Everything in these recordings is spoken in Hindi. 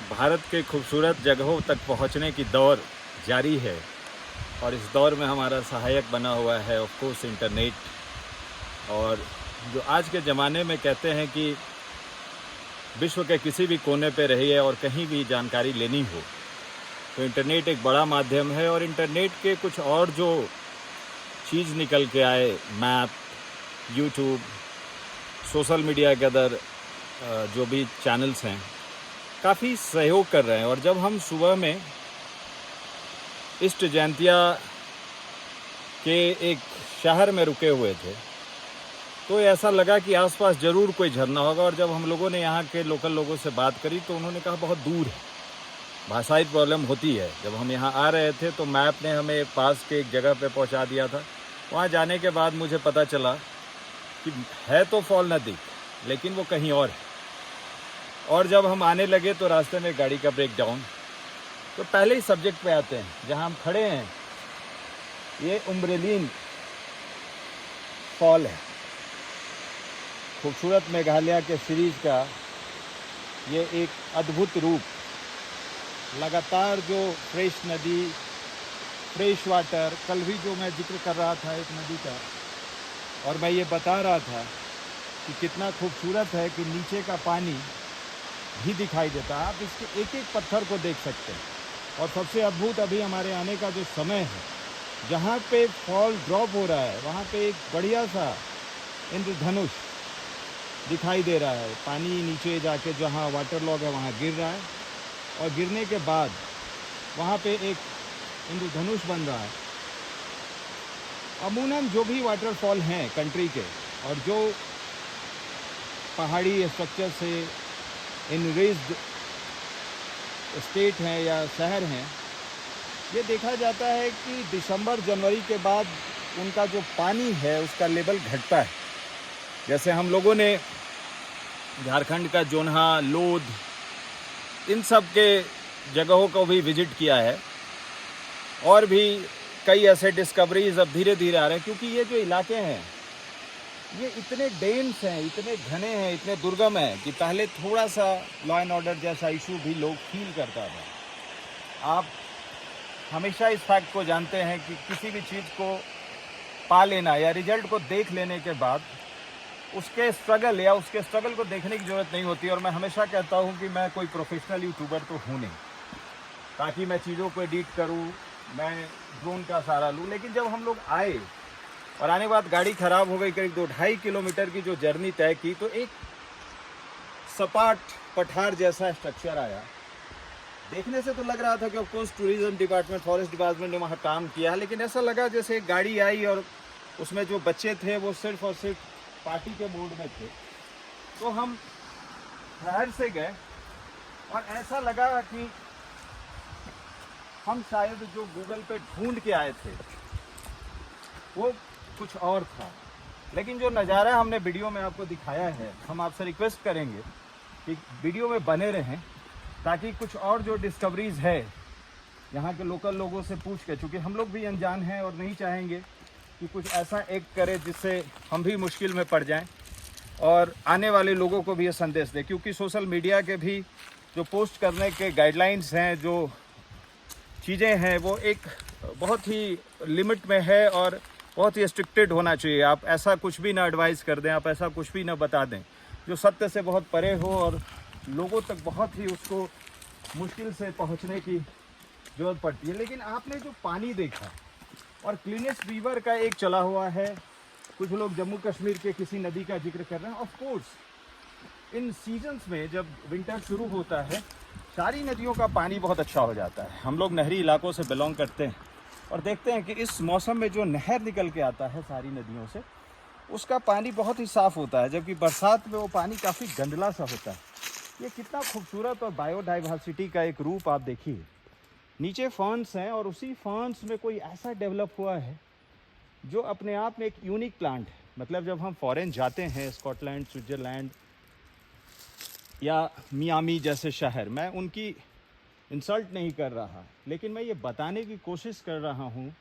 भारत के खूबसूरत जगहों तक पहुंचने की दौड़ जारी है और इस दौर में हमारा सहायक बना हुआ है ऑफ कोर्स इंटरनेट। और जो आज के ज़माने में कहते हैं कि विश्व के किसी भी कोने पे रहिए और कहीं भी जानकारी लेनी हो तो इंटरनेट एक बड़ा माध्यम है। और इंटरनेट के कुछ और जो चीज़ निकल के आए, मैप, यूट्यूब, सोशल मीडिया के अदर जो भी चैनल्स हैं, काफ़ी सहयोग कर रहे हैं। और जब हम सुबह में इष्ट जयंतिया के एक शहर में रुके हुए थे तो ऐसा लगा कि आसपास ज़रूर कोई झरना होगा। और जब हम लोगों ने यहाँ के लोकल लोगों से बात करी तो उन्होंने कहा बहुत दूर है, भाषाई प्रॉब्लम होती है। जब हम यहाँ आ रहे थे तो मैप ने हमें पास के एक जगह पे पहुँचा दिया था। वहाँ जाने के बाद मुझे पता चला कि है तो फॉल नदी लेकिन वो कहीं और है। और जब हम आने लगे तो रास्ते में गाड़ी का ब्रेक डाउन। तो पहले ही सब्जेक्ट पे आते हैं जहाँ हम खड़े हैं। ये उम्ब्रेलिन फॉल है, खूबसूरत मेघालय के सीरीज का ये एक अद्भुत रूप। लगातार जो फ्रेश नदी, फ्रेश वाटर, कल भी जो मैं जिक्र कर रहा था एक नदी का, और मैं ये बता रहा था कि कितना खूबसूरत है कि नीचे का पानी भी दिखाई देता है। आप इसके एक एक पत्थर को देख सकते हैं। और सबसे अद्भुत अभी हमारे आने का जो समय है, जहाँ पे फॉल ड्रॉप हो रहा है वहाँ पे एक बढ़िया सा इंद्रधनुष दिखाई दे रहा है। पानी नीचे जाके जहाँ वाटर लॉग है वहाँ गिर रहा है और गिरने के बाद वहाँ पे एक इंद्रधनुष बन रहा है। अमूमन जो भी वाटरफॉल हैं कंट्री के और जो पहाड़ी स्ट्रक्चर से इनरिच्ड स्टेट हैं या शहर हैं, ये देखा जाता है कि दिसंबर जनवरी के बाद उनका जो पानी है उसका लेवल घटता है। जैसे हम लोगों ने झारखंड का जोन्हा, लोध, इन सब के जगहों को भी विजिट किया है और भी कई ऐसे डिस्कवरीज अब धीरे धीरे आ रहे हैं। क्योंकि ये जो इलाके हैं ये इतने डेंस हैं, इतने घने हैं, इतने दुर्गम हैं कि पहले थोड़ा सा लॉ एंड ऑर्डर जैसा इशू भी लोग फील करता था। आप हमेशा इस फैक्ट को जानते हैं कि किसी भी चीज़ को पा लेना या रिजल्ट को देख लेने के बाद उसके स्ट्रगल को देखने की ज़रूरत नहीं होती। और मैं हमेशा कहता हूँ कि मैं कोई प्रोफेशनल यूट्यूबर तो हूँ नहीं ताकि मैं चीज़ों को एडिट करूँ, मैं ड्रोन का सहारा लूँ। लेकिन जब हम लोग आए और आने के बाद गाड़ी ख़राब हो गई, करीब 2-2.5 किलोमीटर की जो जर्नी तय की तो एक सपाट पठार जैसा स्ट्रक्चर आया। देखने से तो लग रहा था कि of course tourism department, forest department ने वहाँ काम किया है, लेकिन ऐसा लगा जैसे एक गाड़ी आई और उसमें जो बच्चे थे वो सिर्फ और सिर्फ पार्टी के मूड में थे। तो हम शहर से गए और ऐसा लगा कि हम शायद जो गूगल पे ढूंढ के आए थे वो कुछ और था। लेकिन जो नज़ारा हमने वीडियो में आपको दिखाया है, हम आपसे रिक्वेस्ट करेंगे कि वीडियो में बने रहें ताकि कुछ और जो डिस्कवरीज है यहाँ के लोकल लोगों से पूछ के, चूँकि हम लोग भी अनजान हैं और नहीं चाहेंगे कि कुछ ऐसा एक करे जिससे हम भी मुश्किल में पड़ जाएं और आने वाले लोगों को भी ये संदेश दें। क्योंकि सोशल मीडिया के भी जो पोस्ट करने के गाइडलाइंस हैं, जो चीज़ें हैं, वो एक बहुत ही लिमिट में है और बहुत ही स्ट्रिक्टेड होना चाहिए। आप ऐसा कुछ भी ना एडवाइस कर दें, आप ऐसा कुछ भी ना बता दें जो सत्य से बहुत परे हो और लोगों तक बहुत ही उसको मुश्किल से पहुंचने की ज़रूरत पड़ती है। लेकिन आपने जो पानी देखा और क्लीनेस्ट रिवर का एक चला हुआ है, कुछ लोग जम्मू कश्मीर के किसी नदी का जिक्र कर रहे हैं। ऑफ कोर्स इन सीजन्स में जब विंटर शुरू होता है सारी नदियों का पानी बहुत अच्छा हो जाता है। हम लोग नहरी इलाकों से बिलोंग करते हैं और देखते हैं कि इस मौसम में जो नहर निकल के आता है सारी नदियों से, उसका पानी बहुत ही साफ़ होता है, जबकि बरसात में वो पानी काफ़ी गंदला सा होता है। ये कितना खूबसूरत और बायोडाइवर्सिटी का एक रूप आप देखिए। नीचे फर्न्स हैं और उसी फर्न्स में कोई ऐसा डेवलप हुआ है जो अपने आप में एक यूनिक प्लांट है। मतलब जब हम फॉरेन जाते हैं, स्कॉटलैंड, स्विट्ज़रलैंड या मियामी जैसे शहर, मैं उनकी इंसल्ट नहीं कर रहा, लेकिन मैं ये बताने की कोशिश कर रहा हूँ,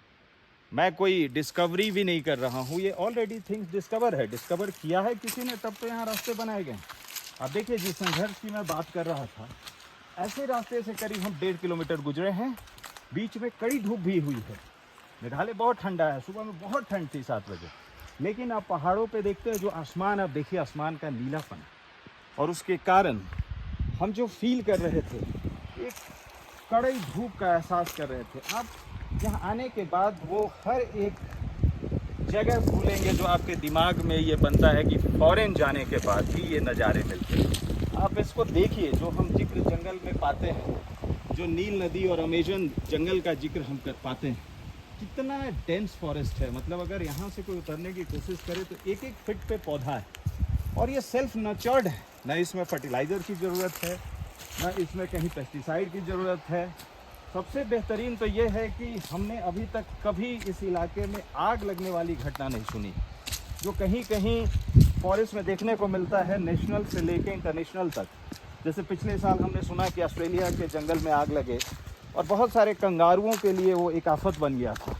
मैं कोई डिस्कवरी भी नहीं कर रहा हूँ। ये ऑलरेडी थिंग्स डिस्कवर किया है किसी ने, तब तो यहाँ रास्ते बनाए गए। अब देखिए, जिस संघर्ष की मैं बात कर रहा था ऐसे रास्ते से करीब हम 1.5 किलोमीटर गुजरे हैं। बीच में कड़ी धूप भी हुई है। मेघालय बहुत ठंडा है, सुबह में बहुत ठंड थी 7 बजे। लेकिन आप पहाड़ों पे देखते हैं जो आसमान, आप देखिए आसमान का नीलापन, और उसके कारण हम जो फील कर रहे थे, एक कड़ी धूप का एहसास कर रहे थे। आप यहाँ आने के बाद वो हर एक जगह भूलेंगे जो आपके दिमाग में ये बनता है कि फॉरेन जाने के बाद भी ये नज़ारे मिलते हैं। आप इसको देखिए, जो हम जिक्र जंगल में पाते हैं, जो नील नदी और अमेजन जंगल का जिक्र हम कर पाते हैं, कितना डेंस फॉरेस्ट है। मतलब अगर यहाँ से कोई उतरने की कोशिश करे तो एक एक फीट पे पौधा है, और ये सेल्फ नर्चर्ड है। ना इसमें फर्टिलाइज़र की ज़रूरत है, ना इसमें कहीं पेस्टिसाइड की ज़रूरत है। सबसे बेहतरीन तो ये है कि हमने अभी तक कभी इस इलाके में आग लगने वाली घटना नहीं सुनी, जो कहीं कहीं फॉरेस्ट में देखने को मिलता है, नेशनल से लेके इंटरनेशनल तक। जैसे पिछले साल हमने सुना कि ऑस्ट्रेलिया के जंगल में आग लगे और बहुत सारे कंगारुओं के लिए वो एक आफत बन गया था।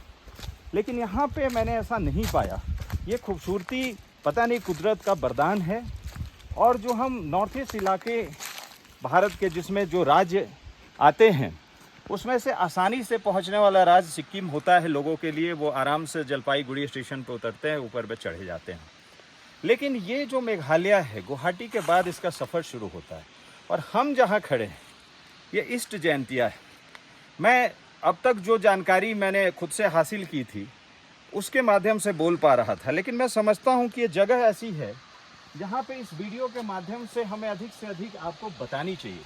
लेकिन यहाँ पे मैंने ऐसा नहीं पाया। ये खूबसूरती पता नहीं कुदरत का वरदान है। और जो हम नॉर्थ ईस्ट इलाके भारत के जिसमें जो राज्य आते हैं, उसमें से आसानी से पहुंचने वाला राज्य सिक्किम होता है। लोगों के लिए वो आराम से जलपाईगुड़ी स्टेशन पर उतरते हैं, ऊपर पे चढ़े जाते हैं। लेकिन ये जो मेघालय है, गुवाहाटी के बाद इसका सफ़र शुरू होता है। और हम जहाँ खड़े हैं ये ईस्ट जयंतिया है। मैं अब तक जो जानकारी मैंने खुद से हासिल की थी उसके माध्यम से बोल पा रहा था, लेकिन मैं समझता हूँ कि ये जगह ऐसी है जहाँ पे इस वीडियो के माध्यम से हमें अधिक से अधिक आपको बतानी चाहिए।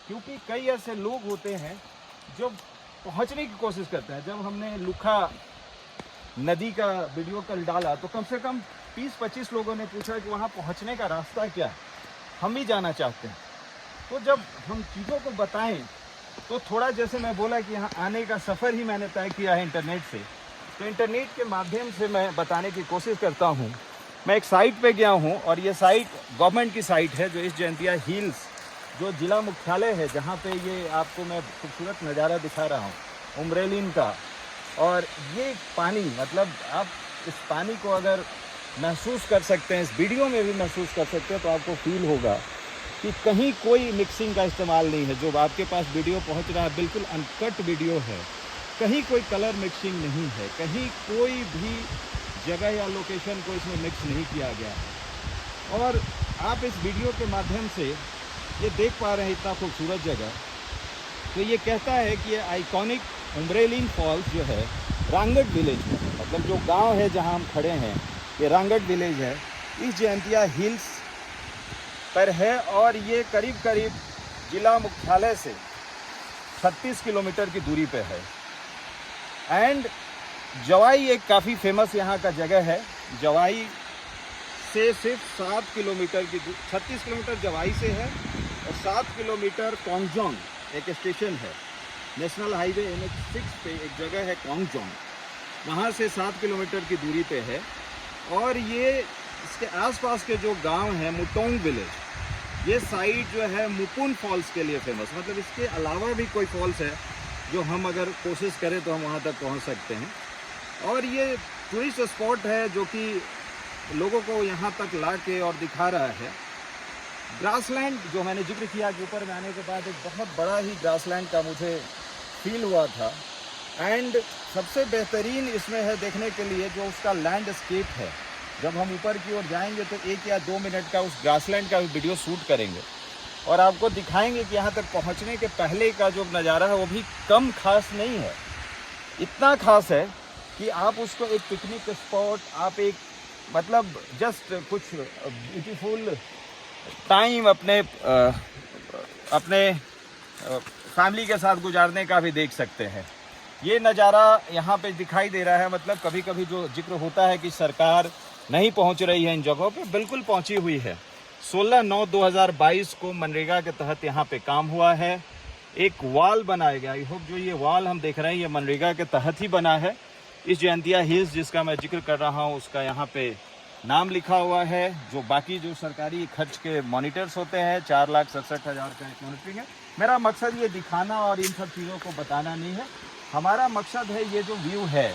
क्योंकि कई ऐसे लोग होते हैं जो पहुंचने की कोशिश करते हैं। जब हमने लुखा नदी का वीडियो कल डाला तो कम से कम 20-25 लोगों ने पूछा कि वहां पहुंचने का रास्ता क्या है, हम भी जाना चाहते हैं। तो जब हम चीज़ों को बताएं तो थोड़ा, जैसे मैं बोला कि यहाँ आने का सफ़र ही मैंने तय किया है इंटरनेट से, तो इंटरनेट के माध्यम से मैं बताने की कोशिश करता हूँ। मैं एक साइट पे गया हूँ, और ये साइट गवर्नमेंट की साइट है, जो ईस्ट जयंतिया हिल्स, जो जिला मुख्यालय है, जहाँ पे ये आपको मैं खूबसूरत नज़ारा दिखा रहा हूँ उम्ब्रेलिन का। और ये पानी, मतलब आप इस पानी को अगर महसूस कर सकते हैं, इस वीडियो में भी महसूस कर सकते हैं, तो आपको फील होगा कि कहीं कोई मिक्सिंग का इस्तेमाल नहीं है। जो आपके पास वीडियो पहुँच रहा है बिल्कुल अनकट वीडियो है, कहीं कोई कलर मिक्सिंग नहीं है, कहीं कोई भी जगह या लोकेशन को इसमें मिक्स नहीं किया गया है। और आप इस वीडियो के माध्यम से ये देख पा रहे हैं इतना खूबसूरत जगह। तो ये कहता है कि ये आइकॉनिक उम्ब्रेलिन फॉल्स जो है रांगड विलेज में, मतलब जो गांव है जहां हम खड़े हैं, ये रांगड विलेज है, ईस्ट जयंतिया हिल्स पर है। और ये करीब करीब जिला मुख्यालय से 36 किलोमीटर की दूरी पे है। एंड जवाई एक काफ़ी फेमस यहाँ का जगह है। जवाई से सिर्फ 7 किलोमीटर की 36 किलोमीटर जवाई से है, और 7 किलोमीटर कोंगजोंग एक स्टेशन है, नेशनल हाईवे NH6 पे एक जगह है कोंगजोंग, वहाँ से 7 किलोमीटर की दूरी पे है। और ये इसके आसपास के जो गांव हैं, मुटोंग विलेज, ये साइड जो है मुपुन फॉल्स के लिए फेमस। मतलब इसके अलावा भी कोई फॉल्स है जो हम अगर कोशिश करें तो हम वहाँ तक पहुँच सकते हैं। और ये टूरिस्ट स्पॉट है जो कि लोगों को यहाँ तक ला के और दिखा रहा है। ग्रासलैंड जो मैंने जिक्र किया कि ऊपर में आने के बाद एक बहुत बड़ा ही ग्रासलैंड का मुझे फील हुआ था। एंड सबसे बेहतरीन इसमें है देखने के लिए जो उसका लैंडस्केप है। जब हम ऊपर की ओर जाएंगे तो 1 या 2 मिनट का उस ग्रासलैंड का वीडियो शूट करेंगे और आपको दिखाएंगे कि यहाँ तक पहुँचने के पहले का जो नज़ारा है वो भी कम खास नहीं है। इतना खास है कि आप उसको एक पिकनिक स्पॉट, आप एक मतलब जस्ट कुछ ब्यूटीफुल टाइम अपने फैमिली के साथ गुजारने का भी देख सकते हैं। ये नज़ारा यहाँ पे दिखाई दे रहा है। मतलब कभी कभी जो जिक्र होता है कि सरकार नहीं पहुँच रही है इन जगहों पे, बिल्कुल पहुँची हुई है। 16/9/2022 को मनरेगा के तहत यहाँ पे काम हुआ है। एक वॉल बनाया गया। आई होप जो ये वॉल हम देख रहे हैं ये मनरेगा के तहत ही बना है। इस जयंतिया हिल्स जिसका मैं जिक्र कर रहा हूँ उसका यहाँ पे नाम लिखा हुआ है। जो बाकी जो सरकारी खर्च के मॉनिटर्स होते हैं 4,67,000 का एक मॉनिटरिंग है। मेरा मकसद ये दिखाना और इन सब चीज़ों को बताना नहीं है। हमारा मकसद है ये जो व्यू है,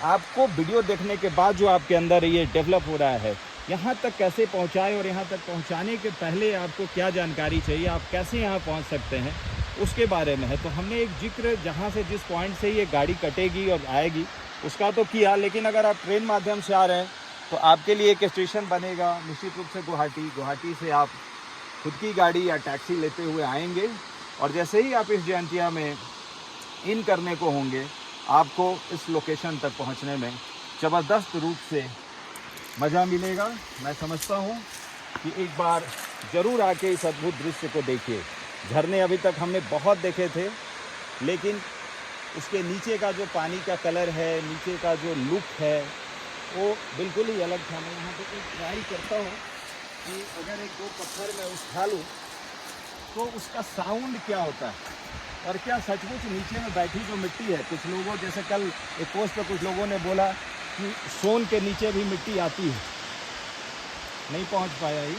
आपको वीडियो देखने के बाद जो आपके अंदर ये डेवलप हो रहा है, यहाँ तक कैसे पहुँचाए और यहाँ तक पहुँचाने के पहले आपको क्या जानकारी चाहिए, आप कैसे यहाँ पहुँच सकते हैं, उसके बारे में है। तो हमने एक जिक्र जहाँ से जिस पॉइंट से ये गाड़ी कटेगी और आएगी उसका तो किया, लेकिन अगर आप ट्रेन माध्यम से आ रहे हैं तो आपके लिए एक स्टेशन बनेगा निश्चित रूप से गुवाहाटी से आप खुद की गाड़ी या टैक्सी लेते हुए आएंगे और जैसे ही आप इस जयंतिया में इन करने को होंगे आपको इस लोकेशन तक पहुंचने में ज़बरदस्त रूप से मज़ा मिलेगा। मैं समझता हूं कि एक बार ज़रूर आके इस अद्भुत दृश्य को देखिए। झरने अभी तक हमने बहुत देखे थे, लेकिन उसके नीचे का जो पानी का कलर है, नीचे का जो लुक है, वो बिल्कुल ही अलग था। मैं यहाँ पे एक ट्राई करता हूँ कि अगर एक दो पत्थर मैं उठा लूँ तो उसका साउंड क्या होता है और क्या सचमुच नीचे में बैठी जो मिट्टी है, कुछ लोगों जैसे कल एक पोस्ट पे कुछ लोगों ने बोला कि सोन के नीचे भी मिट्टी आती है, नहीं पहुंच पाया ही।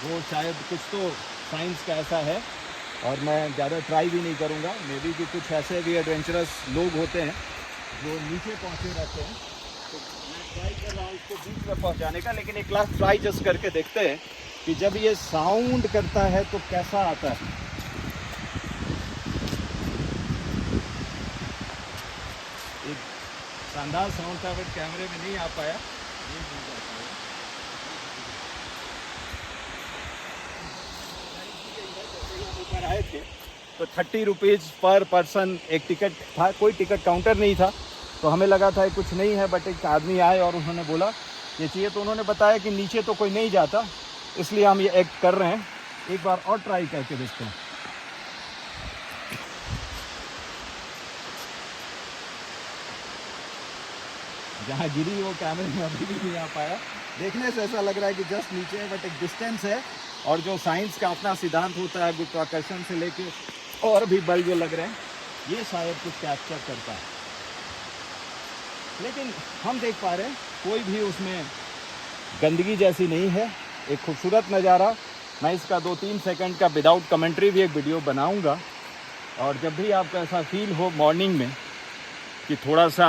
वो शायद कुछ तो साइंस का ऐसा है और मैं ज़्यादा ट्राई भी नहीं करूँगा। मे बी कि कुछ ऐसे भी एडवेंचरस लोग होते हैं जो नीचे पहुँचे रहते हैं, तो मैं ट्राई कर रहा हूँ इसको बीच में पहुँचाने का। लेकिन एक लास्ट ट्राई जस्ट करके देखते हैं कि जब ये साउंड करता है तो कैसा आता है। एक शानदार साउंड था बट कैमरे में नहीं आ पाया। ऊपर आए थे तो 30 रुपीज़ पर पर्सन एक टिकट था, कोई टिकट काउंटर नहीं था, तो हमें लगा था कुछ नहीं है, बट एक आदमी आए और उन्होंने बोला ये चाहिए, तो उन्होंने बताया कि नीचे तो कोई नहीं जाता, इसलिए हम ये एक्ट कर रहे हैं। एक बार और ट्राई करके देखते हैं। जहाँ गिरी वो कैमरे में अभी भी नहीं आ पाया। देखने से ऐसा लग रहा है कि जस्ट नीचे है, बट एक डिस्टेंस है और जो साइंस का अपना सिद्धांत होता है गुरुत्वाकर्षण से लेके और भी बल जो लग रहे हैं, ये शायद कुछ कैप्चर करता है। लेकिन हम देख पा रहे हैं कोई भी उसमें गंदगी जैसी नहीं है, एक खूबसूरत नज़ारा। मैं इसका 2-3 सेकंड का विदाउट कमेंट्री भी एक वीडियो बनाऊंगा। और जब भी आपको ऐसा फील हो मॉर्निंग में कि थोड़ा सा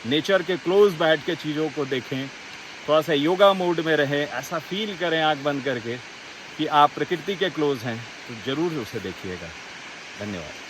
नेचर के क्लोज बैठ के चीज़ों को देखें, थोड़ा सा योगा मोड में रहें, ऐसा फील करें आंख बंद करके कि आप प्रकृति के क्लोज हैं, तो ज़रूर उसे देखिएगा। धन्यवाद।